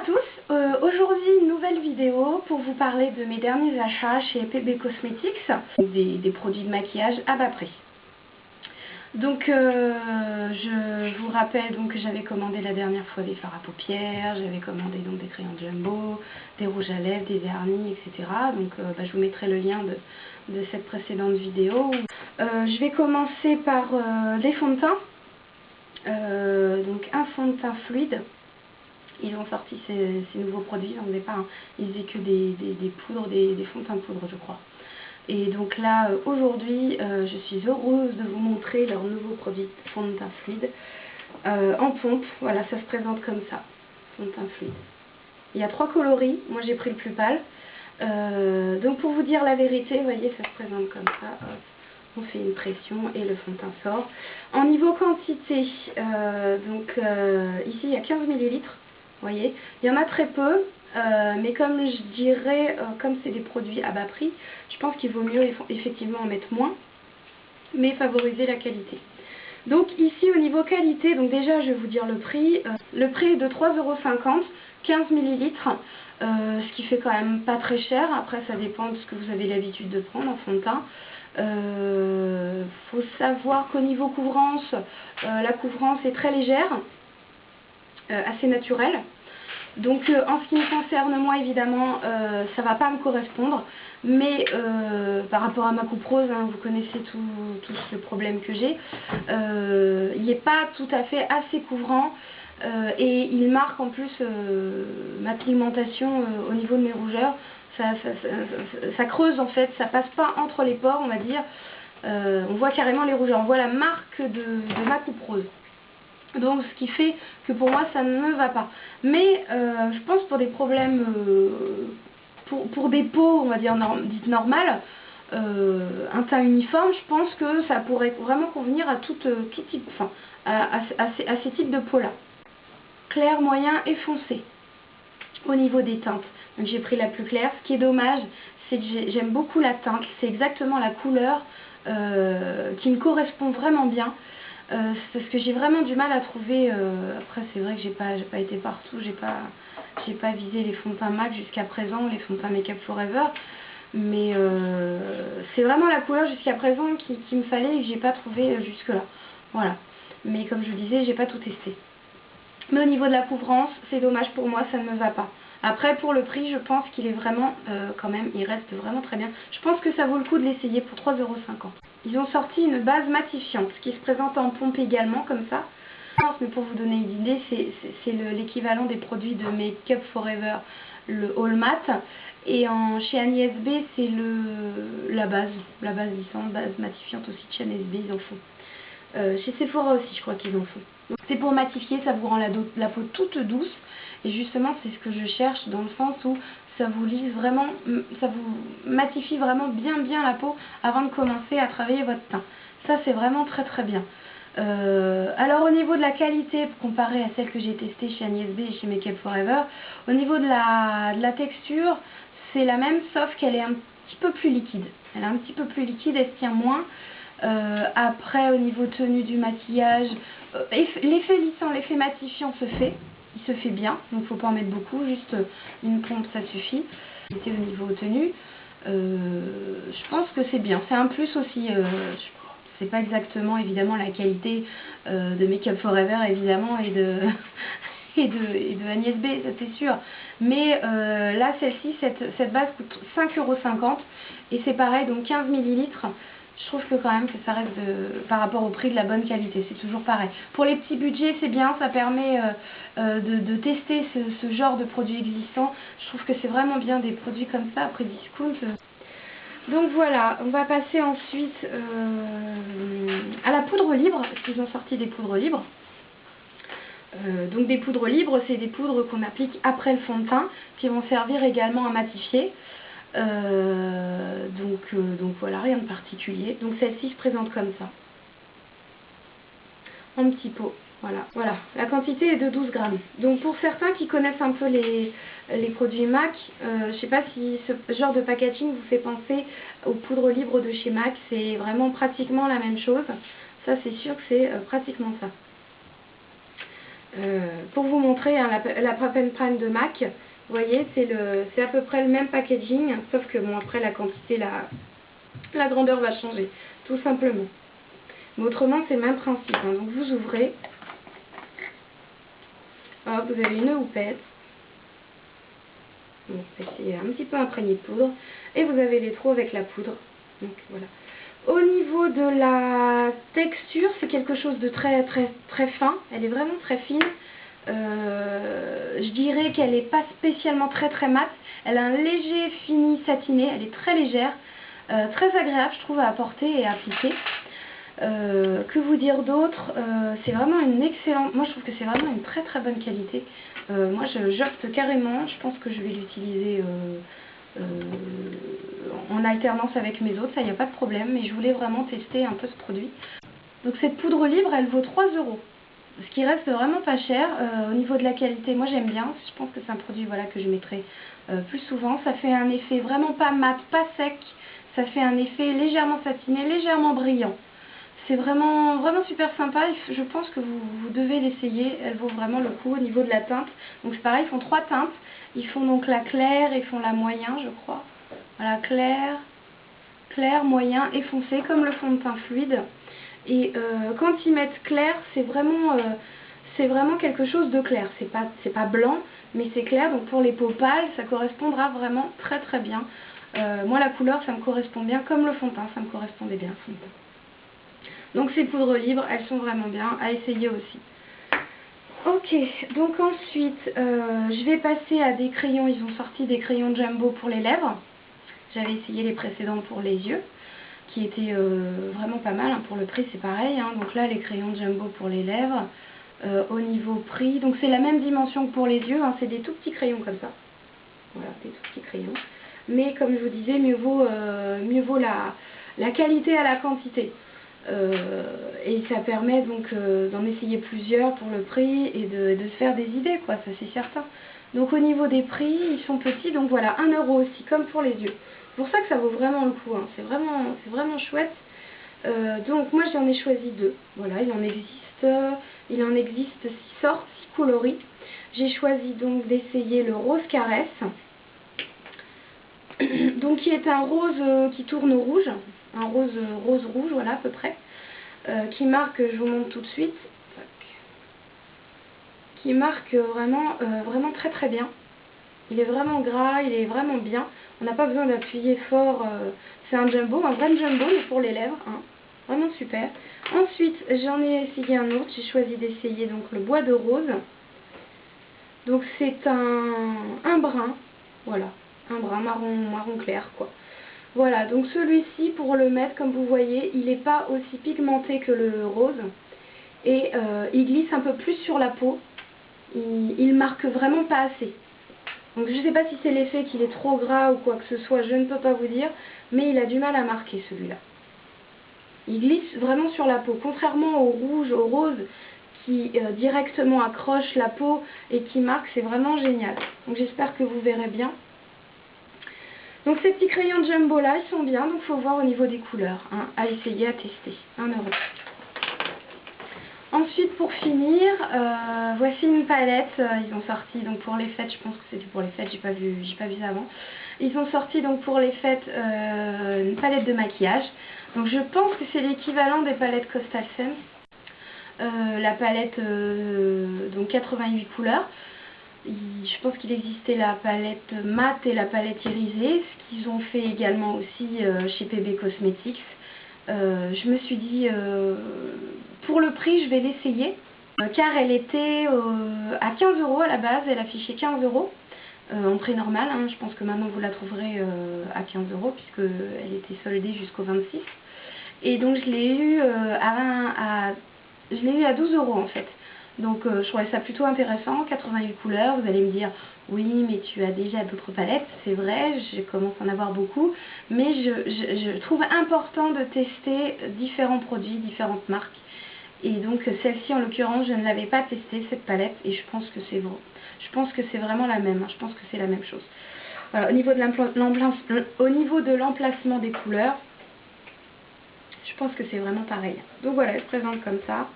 à tous, aujourd'hui une nouvelle vidéo pour vous parler de mes derniers achats chez PB Cosmetics, des produits de maquillage à bas prix. Donc je vous rappelle donc que j'avais commandé la dernière fois des fards à paupières, j'avais commandé donc des crayons Jumbo, des rouges à lèvres, des vernis, etc. Donc je vous mettrai le lien de cette précédente vidéo. Je vais commencer par des fonds de teint. Donc un fond de teint fluide. Ils ont sorti ces nouveaux produits, on n'est pas, hein. Ils faisaient que des poudres, des fonds de teint poudre je crois. Et donc là aujourd'hui je suis heureuse de vous montrer leur nouveau produit fond de teint fluide en pompe. Voilà, ça se présente comme ça, fond de teint fluide. Il y a 3 coloris, moi j'ai pris le plus pâle. Donc pour vous dire la vérité, vous voyez, ça se présente comme ça. Hop. On fait une pression et le fond de teint sort. En niveau quantité, ici il y a 15 ml. Vous voyez, il y en a très peu, mais comme je dirais, comme c'est des produits à bas prix, je pense qu'il vaut mieux effectivement en mettre moins, mais favoriser la qualité. Donc ici au niveau qualité, donc déjà je vais vous dire le prix. Le prix est de 3,50 €, 15 ml, ce qui fait quand même pas très cher. Après ça dépend de ce que vous avez l'habitude de prendre en fond de teint. Faut savoir qu'au niveau couvrance, la couvrance est très légère. Assez naturel. Donc en ce qui me concerne moi évidemment ça va pas me correspondre, mais par rapport à ma coupe rose, hein, vous connaissez tous le problème que j'ai, il n'est pas tout à fait assez couvrant et il marque en plus ma pigmentation au niveau de mes rougeurs. Ça creuse en fait, ça passe pas entre les pores on va dire. On voit carrément les rougeurs, on voit la marque de ma coupe rose. Donc ce qui fait que pour moi ça ne me va pas. Mais je pense pour des problèmes, pour des peaux on va dire dites normales, un teint uniforme, je pense que ça pourrait vraiment convenir à tout type, enfin à ces types de peaux là. Clair, moyen et foncé au niveau des teintes. Donc j'ai pris la plus claire. Ce qui est dommage, c'est que j'aime beaucoup la teinte, c'est exactement la couleur qui me correspond vraiment bien. Parce que j'ai vraiment du mal à trouver, après c'est vrai que j'ai pas été partout, j'ai pas visé les fonds de teint MAC jusqu'à présent, les fonds de teint Make Up Forever, mais c'est vraiment la couleur jusqu'à présent qu'il me fallait et que j'ai pas trouvé jusque là, voilà. Mais comme je vous disais, j'ai pas tout testé. Mais au niveau de la couvrance, c'est dommage pour moi, ça ne me va pas. Après pour le prix, je pense qu'il est vraiment, quand même, il reste vraiment très bien. Je pense que ça vaut le coup de l'essayer pour 3,50 €. Ils ont sorti une base matifiante qui se présente en pompe également comme ça. Mais pour vous donner une idée, c'est l'équivalent des produits de Make Up Forever, le All Matte. Et chez Agnès B, c'est la base licente, base matifiante aussi de chez Agnès B, ils en font. Chez Sephora aussi, je crois qu'ils en font. C'est pour matifier, ça vous rend la peau toute douce. Et justement, c'est ce que je cherche dans le sens où ça vous lisse vraiment, ça vous matifie vraiment bien la peau avant de commencer à travailler votre teint. Ça, c'est vraiment très très bien. Alors au niveau de la qualité, comparée à celle que j'ai testée chez Agnès B et chez Make Up Forever, au niveau de la texture, c'est la même, sauf qu'elle est un petit peu plus liquide. Elle est un petit peu plus liquide, elle se tient moins. Après au niveau tenue du maquillage, l'effet lissant, l'effet matifiant il se fait bien, donc faut pas en mettre beaucoup, juste une pompe ça suffit. C'était au niveau tenue, je pense que c'est bien, c'est un plus aussi, c'est pas exactement évidemment la qualité de Make Up Forever évidemment et de Agnès B, ça c'est sûr, mais là celle-ci, cette base coûte 5,50 € et c'est pareil, donc 15 ml. Je trouve que quand même que ça reste par rapport au prix de la bonne qualité, c'est toujours pareil. Pour les petits budgets c'est bien, ça permet de tester ce genre de produits existants. Je trouve que c'est vraiment bien des produits comme ça après discount. Donc voilà, on va passer ensuite à la poudre libre, parce qu'ils ont sorti des poudres libres. Donc des poudres libres, c'est des poudres qu'on applique après le fond de teint, qui vont servir également à matifier. Donc voilà, rien de particulier. Donc celle-ci se présente comme ça, en petit pot. Voilà, la quantité est de 12 grammes. Donc pour certains qui connaissent un peu les produits MAC, je sais pas si ce genre de packaging vous fait penser aux poudres libres de chez MAC. C'est vraiment pratiquement la même chose. Ça c'est sûr que c'est pratiquement ça. Pour vous montrer hein, la Prep and Prime de MAC, vous voyez, c'est à peu près le même packaging, sauf que bon, après la quantité, la grandeur va changer, tout simplement. Mais autrement, c'est le même principe. Hein. Donc vous ouvrez, hop, vous avez une houppette. Donc c'est un petit peu imprégné de poudre. Et vous avez les trous avec la poudre. Donc voilà. Au niveau de la texture, c'est quelque chose de très fin. Elle est vraiment très fine. Je dirais qu'elle n'est pas spécialement très mat. Elle a un léger fini satiné. Elle est très légère. Très agréable, je trouve, à porter et à appliquer. Que vous dire d'autre, c'est vraiment une excellente, moi je trouve que c'est vraiment une très bonne qualité. Moi j'opte carrément, je pense que je vais l'utiliser en alternance avec mes autres, ça y a pas de problème, mais je voulais vraiment tester un peu ce produit. Donc cette poudre libre elle vaut 3 €, ce qui reste vraiment pas cher. Au niveau de la qualité, moi j'aime bien, je pense que c'est un produit voilà, que je mettrai plus souvent. Ça fait un effet vraiment pas mat, pas sec, ça fait un effet légèrement satiné, légèrement brillant. C'est vraiment super sympa, je pense que vous devez l'essayer, elle vaut vraiment le coup au niveau de la teinte. Donc c'est pareil, ils font 3 teintes, ils font donc la claire, ils font la moyen je crois. Voilà, clair, moyen et foncé comme le fond de teint fluide. Et quand ils mettent clair, c'est vraiment quelque chose de clair, c'est pas blanc mais c'est clair, donc pour les peaux pâles ça correspondra vraiment très bien. Moi la couleur ça me correspond bien, comme le fond de teint ça me correspondait bien le fond de teint. Donc ces poudres libres, elles sont vraiment bien à essayer aussi. Ok, donc ensuite, je vais passer à des crayons. Ils ont sorti des crayons Jumbo pour les lèvres. J'avais essayé les précédents pour les yeux, qui étaient vraiment pas mal. Hein. Pour le prix, c'est pareil. Hein. Donc là, les crayons Jumbo pour les lèvres. Au niveau prix, donc c'est la même dimension que pour les yeux. Hein. C'est des tout petits crayons comme ça. Voilà, des tout petits crayons. Mais comme je vous disais, mieux vaut la qualité à la quantité. Et ça permet donc d'en essayer plusieurs pour le prix et de se faire des idées, quoi, ça c'est certain. Donc au niveau des prix, ils sont petits, donc voilà, 1 € aussi, comme pour les yeux. C'est pour ça que ça vaut vraiment le coup, hein. C'est vraiment chouette. Donc moi j'en ai choisi 2, voilà, il en existe 6 sortes, 6 coloris. J'ai choisi donc d'essayer le rose caresse, donc qui est un rose qui tourne au rouge. Un rose rouge, voilà à peu près, qui marque, je vous montre tout de suite, qui marque vraiment très bien. Il est vraiment gras, il est vraiment bien, on n'a pas besoin d'appuyer fort, c'est un jumbo, un vrai jumbo mais pour les lèvres, hein. Vraiment super. Ensuite j'en ai essayé un autre, j'ai choisi d'essayer donc le bois de rose, donc c'est un brun, voilà, un brun marron clair quoi. Voilà, donc celui-ci, pour le mettre, comme vous voyez, il n'est pas aussi pigmenté que le rose. Et il glisse un peu plus sur la peau. Il marque vraiment pas assez. Donc je ne sais pas si c'est l'effet qu'il est trop gras ou quoi que ce soit, je ne peux pas vous dire. Mais il a du mal à marquer celui-là. Il glisse vraiment sur la peau. Contrairement au rouge, au rose, qui directement accroche la peau et qui marque, c'est vraiment génial. Donc j'espère que vous verrez bien. Donc ces petits crayons Jumbo là, ils sont bien, donc il faut voir au niveau des couleurs, hein, à essayer, à tester, 1 €. Ensuite pour finir, voici une palette, ils ont sorti donc pour les fêtes, je pense que c'était pour les fêtes, j'ai pas vu ça avant. Ils ont sorti donc pour les fêtes une palette de maquillage, donc je pense que c'est l'équivalent des palettes Coastal Scents. La palette donc 88 couleurs. Je pense qu'il existait la palette mat et la palette irisée, ce qu'ils ont fait également aussi chez PB Cosmetics. Je me suis dit, pour le prix, je vais l'essayer, car elle était à 15 € à la base, elle affichait 15 € en prix normal. Hein, je pense que maintenant vous la trouverez à 15 € puisqu'elle était soldée jusqu'au 26. Et donc je l'ai eu à 12 € en fait. Donc je trouvais ça plutôt intéressant, 88 couleurs, vous allez me dire oui mais tu as déjà d'autres palettes, c'est vrai, je commence à en avoir beaucoup, mais je trouve important de tester différents produits, différentes marques. Et donc celle-ci en l'occurrence je ne l'avais pas testée cette palette et je pense que c'est vrai. Je pense que c'est vraiment la même, hein, je pense que c'est la même chose. Voilà, au niveau de l'emplacement des couleurs, je pense que c'est vraiment pareil. Donc voilà, elle se présente comme ça.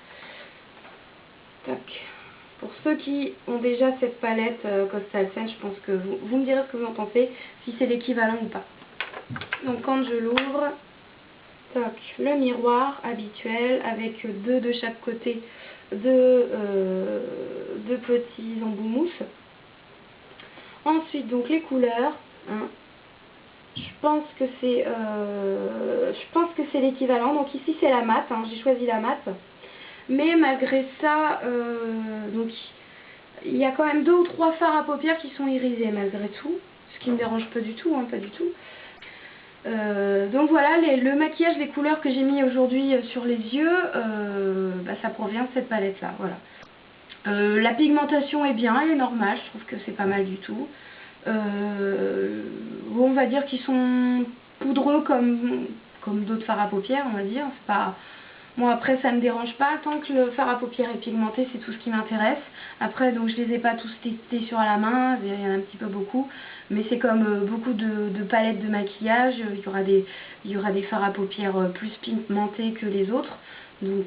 Tac. Pour ceux qui ont déjà cette palette Coastal Scents, je pense que vous me direz ce que vous en pensez, si c'est l'équivalent ou pas. Donc quand je l'ouvre, le miroir habituel avec deux de chaque côté, deux petits embouts mousse. Ensuite donc les couleurs, hein. Je pense que c'est l'équivalent. Donc ici c'est la mat, hein. J'ai choisi la mat. Mais malgré ça, donc il y a quand même 2 ou 3 fards à paupières qui sont irisés malgré tout, ce qui ne me dérange pas du tout, hein, pas du tout. Donc voilà, le maquillage, les couleurs que j'ai mis aujourd'hui sur les yeux, ça provient de cette palette là, voilà. La pigmentation est bien, elle est normale, je trouve que c'est pas mal du tout. On va dire qu'ils sont poudreux comme d'autres fards à paupières, on va dire. C'est pas... Bon, après ça me dérange pas, tant que le fard à paupières est pigmenté, c'est tout ce qui m'intéresse. Après donc je les ai pas tous testés sur la main, il y en a un petit peu beaucoup, mais c'est comme beaucoup de palettes de maquillage, il y aura des fards à paupières plus pigmentés que les autres, donc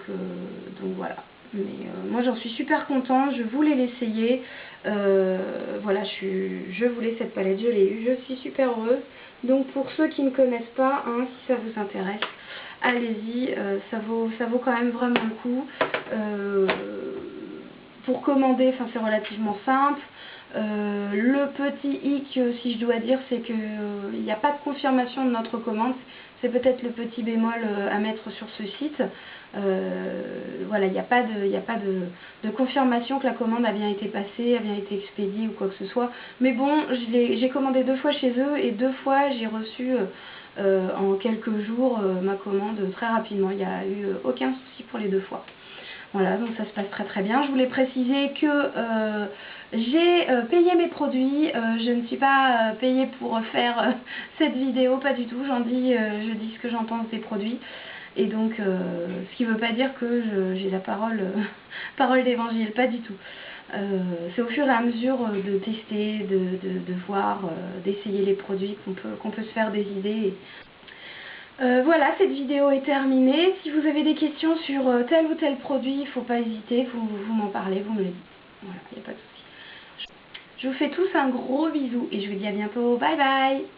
voilà. Mais moi j'en suis super contente, je voulais l'essayer, voilà, je voulais cette palette, je l'ai eue, je suis super heureuse. Donc pour ceux qui ne connaissent pas, hein, si ça vous intéresse, allez-y, ça vaut quand même vraiment le coup. Pour commander, c'est relativement simple. Le petit hic, si je dois dire, c'est qu'il n'y a pas de confirmation de notre commande. C'est peut-être le petit bémol à mettre sur ce site. Voilà, il n'y a pas de confirmation que la commande a bien été passée, a bien été expédiée ou quoi que ce soit. Mais bon, j'ai commandé 2 fois chez eux et 2 fois j'ai reçu en quelques jours ma commande très rapidement. Il n'y a eu aucun souci pour les 2 fois. Voilà, donc ça se passe très très bien. Je voulais préciser que j'ai payé mes produits, je ne suis pas payée pour faire cette vidéo, pas du tout. Je dis ce que j'en pense des produits. Et donc, ce qui ne veut pas dire que j'ai la parole d'évangile, pas du tout. C'est au fur et à mesure de tester, de voir, d'essayer les produits qu'on peut se faire des idées. Voilà, cette vidéo est terminée. Si vous avez des questions sur tel ou tel produit, il ne faut pas hésiter, vous m'en parlez, vous me le dites. Voilà, il n'y a pas de souci. Je vous fais tous un gros bisou et je vous dis à bientôt. Bye bye!